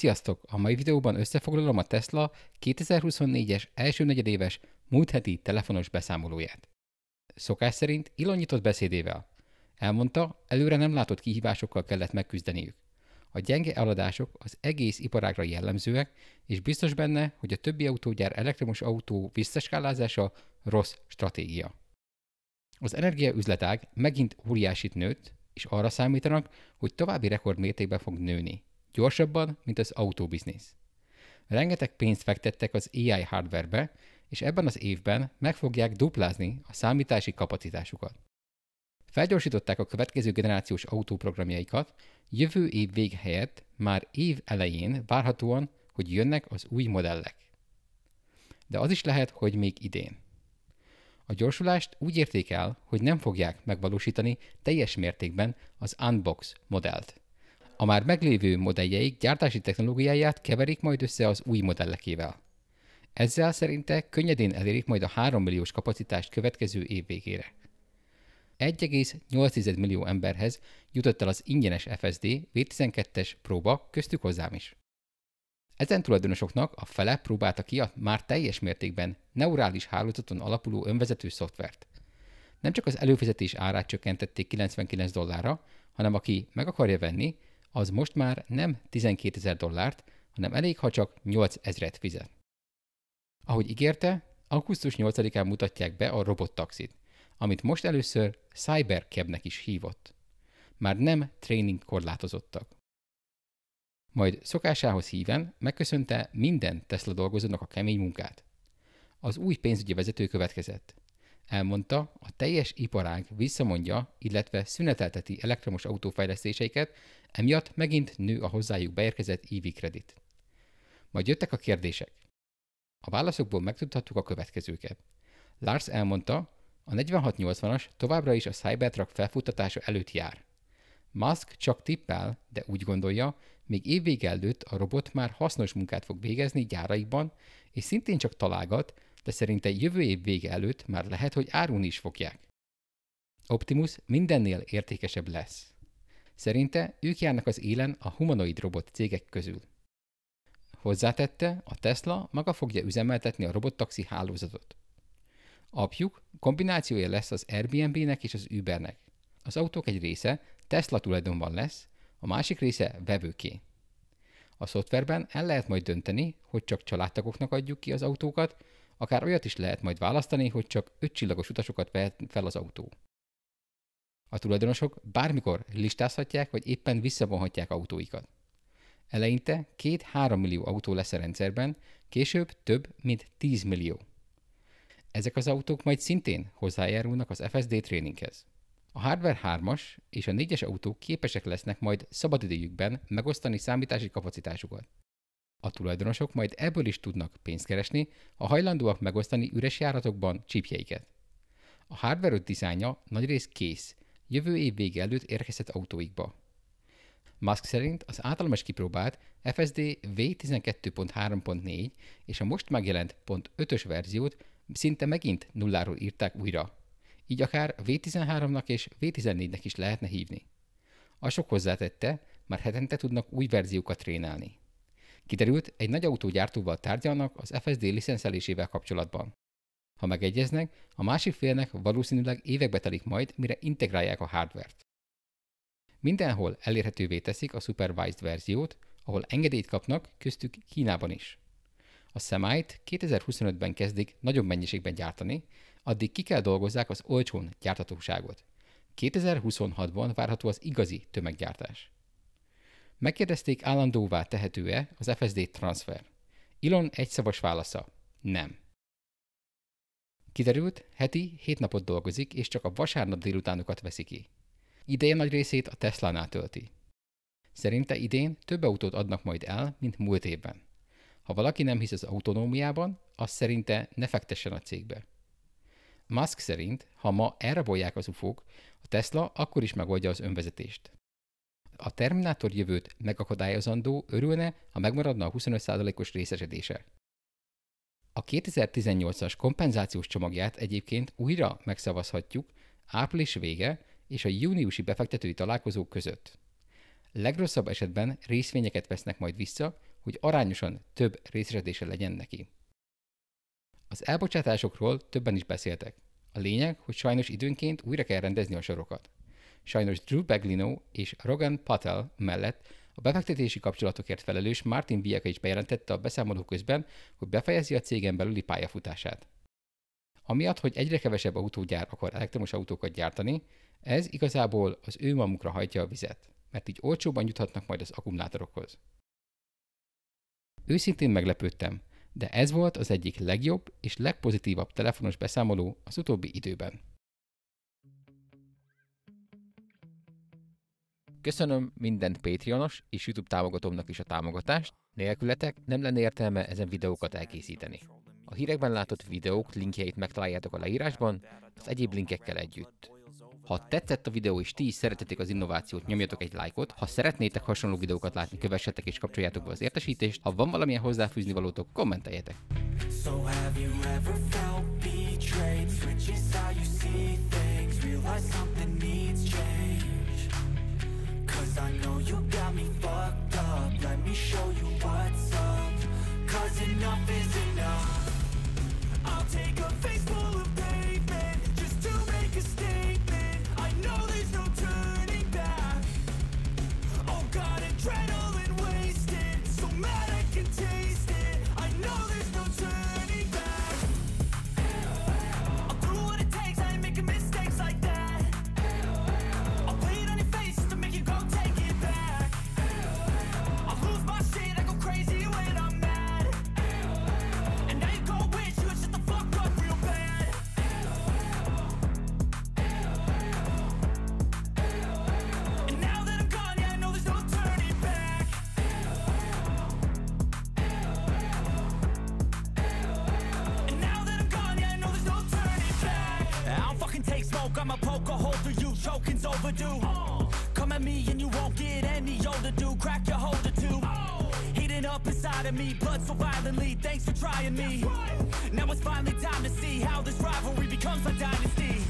Sziasztok! A mai videóban összefoglalom a Tesla 2024-es első negyedéves múlt heti telefonos beszámolóját. Szokás szerint Elon nyitott beszédével. Elmondta, előre nem látott kihívásokkal kellett megküzdeniük. A gyenge eladások az egész iparágra jellemzőek, és biztos benne, hogy a többi autógyár elektromos autó visszaskálázása rossz stratégia. Az energiaüzletág megint óriásit nőtt, és arra számítanak, hogy további rekordmértékben fog nőni. Gyorsabban, mint az autóbiznisz. Rengeteg pénzt fektettek az AI hardwarebe, és ebben az évben meg fogják duplázni a számítási kapacitásukat. Felgyorsították a következő generációs autóprogramjaikat, jövő év vége helyett már év elején várhatóan, hogy jönnek az új modellek. De az is lehet, hogy még idén. A gyorsulást úgy érték el, hogy nem fogják megvalósítani teljes mértékben az Unbox modellt. A már meglévő modelljeik gyártási technológiáját keverik majd össze az új modellekével. Ezzel szerinte könnyedén elérik majd a 3 milliós kapacitást következő év végére. 1,8 millió emberhez jutott el az ingyenes FSD V12-es próba, köztük hozzám is. Ezen tulajdonosoknak a fele próbálta ki a már teljes mértékben neurális hálózaton alapuló önvezető szoftvert. Nem csak az előfizetés árát csökkentették $99, hanem aki meg akarja venni, az most már nem $12,000, hanem elég, ha csak 8,000 fizet. Ahogy ígérte, augusztus 8-án mutatják be a robottaxit, amit most először Cybercabnek is hívott. Már nem tréning korlátozottak. Majd szokásához híven megköszönte minden Tesla dolgozónak a kemény munkát. Az új pénzügyi vezető következett. Elmondta, a teljes iparág visszamondja, illetve szünetelteti elektromos autófejlesztéseiket, emiatt megint nő a hozzájuk beérkezett EV kredit. Majd jöttek a kérdések. A válaszokból megtudhattuk a következőket. Lars elmondta, a 4680-as továbbra is a Cybertruck felfuttatása előtt jár. Musk csak tippel, de úgy gondolja, még évvége előtt a robot már hasznos munkát fog végezni gyáraikban, és szintén csak találgat, de szerinte jövő év vége előtt már lehet, hogy árulni is fogják. Optimus mindennél értékesebb lesz. Szerinte ők járnak az élen a humanoid robot cégek közül. Hozzátette, a Tesla maga fogja üzemeltetni a robottaxi hálózatot. Apjuk kombinációja lesz az Airbnb-nek és az Ubernek. Az autók egy része Tesla tulajdonban lesz, a másik része vevőké. A szoftverben el lehet majd dönteni, hogy csak családtagoknak adjuk ki az autókat, akár olyat is lehet majd választani, hogy csak 5 csillagos utasokat vehet fel az autó. A tulajdonosok bármikor listázhatják, vagy éppen visszavonhatják autóikat. Eleinte 2-3 millió autó lesz a rendszerben, később több, mint 10 millió. Ezek az autók majd szintén hozzájárulnak az FSD tréninghez. A Hardware 3-as és a 4-es autók képesek lesznek majd szabadidejükben megosztani számítási kapacitásukat. A tulajdonosok majd ebből is tudnak pénzt keresni, ha hajlandóak megosztani üres járatokban chipjeiket. A Hardware 5 dizájnja nagyrészt kész, jövő év vége előtt érkezhet autóikba. Musk szerint az általam kipróbált FSD V12.3.4 és a most megjelent .5-ös verziót szinte megint nulláról írták újra. Így akár V13-nak és V14-nek is lehetne hívni. A sok hozzátette, már hetente tudnak új verziókat trénálni. Kiderült, egy nagy autógyártóval tárgyalnak az FSD licenszelésével kapcsolatban. Ha megegyeznek, a másik félnek valószínűleg évekbe telik majd, mire integrálják a hardvert. Mindenhol elérhetővé teszik a supervised verziót, ahol engedélyt kapnak, köztük Kínában is. A Semite 2025-ben kezdik nagyobb mennyiségben gyártani, addig ki kell dolgozzák az olcsón gyárthatóságot. 2026-ban várható az igazi tömeggyártás. Megkérdezték, állandóvá tehető-e az FSD transfer. Elon egyszavas válasza: nem. Kiderült, heti 7 napot dolgozik, és csak a vasárnap délutánokat veszi ki. Ideje nagy részét a Teslánál tölti. Szerinte idén több autót adnak majd el, mint múlt évben. Ha valaki nem hisz az autonómiában, az szerinte ne fektessen a cégbe. Musk szerint, ha ma elrabolják az UFO-k, a Tesla akkor is megoldja az önvezetést. A Terminátor jövőt megakadályozandó örülne, ha megmaradna a 25%-os részesedése. A 2018-as kompenzációs csomagját egyébként újra megszavazhatjuk április vége és a júniusi befektetői találkozók között. Legrosszabb esetben részvényeket vesznek majd vissza, hogy arányosan több részesedése legyen neki. Az elbocsátásokról többen is beszéltek. A lényeg, hogy sajnos időnként újra kell rendezni a sorokat. Sajnos Drew Baglino és Rogan Patel mellett a befektetési kapcsolatokért felelős Martin Vieka is bejelentette a beszámoló közben, hogy befejezi a cégen belüli pályafutását. Amiatt, hogy egyre kevesebb autógyár akar elektromos autókat gyártani, ez igazából az ő magukra hajtja a vizet, mert így olcsóban juthatnak majd az akkumulátorokhoz. Őszintén meglepődtem, de ez volt az egyik legjobb és legpozitívabb telefonos beszámoló az utóbbi időben. Köszönöm minden Patreonos és YouTube támogatómnak is a támogatást, nélkületek nem lenne értelme ezen videókat elkészíteni. A hírekben látott videók linkjeit megtaláljátok a leírásban, az egyéb linkekkel együtt. Ha tetszett a videó és ti is szeretitek az innovációt, nyomjatok egy lájkot, ha szeretnétek hasonló videókat látni, kövessetek és kapcsoljátok be az értesítést, ha van valamilyen hozzáfűzni valótok, kommenteljetek. I'll take a face full of pavement just to make a statement. I know there's no turning back. Oh God, adrenaline wasted, so mad I can taste it. I know there's no turning back. I'll do what it takes, I ain't making mistakes like that. I'll play it on your face to make you go take it back. I'll lose my shit, I go crazy when I'm mad. And now you go wish you would shut the fuck up real bad. And now that I'm gone, yeah, I know there's no turning back. And now that I'm gone, yeah, I know there's no turning back. I don't fucking take smoke, I'm a poker hole through you, choking's overdue. Come at me and you won't get any older, dude. Crack your holder too. Heating up inside of me, blood so violently. Thanks for trying me. Now it's finally time to see how this rivalry becomes a dynasty.